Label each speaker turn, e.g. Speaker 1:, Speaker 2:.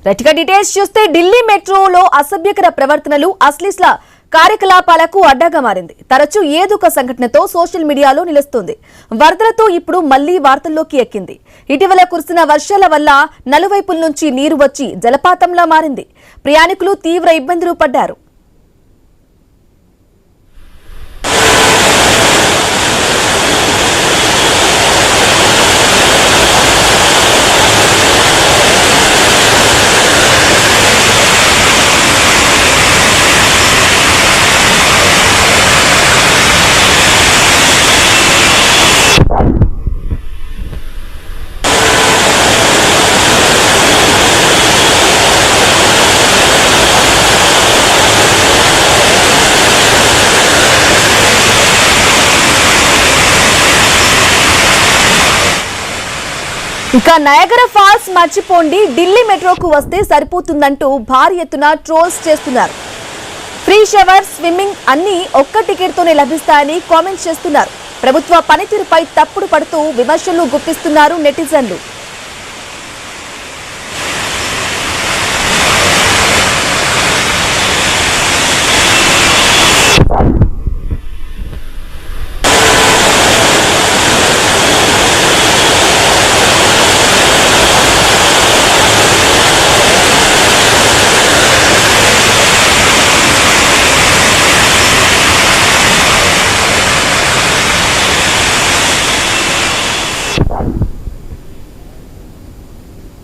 Speaker 1: రైట్గా details చూస్తే ఢిల్లీ మెట్రోలో అసభ్యకర ప్రవర్తనలు అశ్లీల కార్యకలాపాలకు అడ్డాగా మారింది. తరచూ ఏదొక సంఘటనతో సోషల్ మీడియాలో నిలుస్తుంది. వరదలతో ఇప్పుడు మళ్లీ వార్తల్లోకి ఎక్కింది. ఇటీవల కురిసిన వర్షాల వల్ల నలువైపుల నుంచి నీరు వచ్చి జలపాతంలా మారింది. ప్రయాణికులు తీవ్ర ఇబ్బందులు పడ్డారు. ఇక నయాగరా ఫాల్స్ మర్చిపోండి, ఢిల్లీ మెట్రోకు వస్తే సరిపోతుందంటూ భారీ ఎత్తున ట్రోల్స్ చేస్తున్నారు. ఫ్రీ షవర్, స్విమ్మింగ్ అన్ని ఒక్క టికెట్తోనే లభిస్తాయని కామెంట్స్ చేస్తున్నారు. ప్రభుత్వ పనితీరుపై తప్పుడు పడుతూ విమర్శలు గుప్పిస్తున్నారు నెటిజన్లు.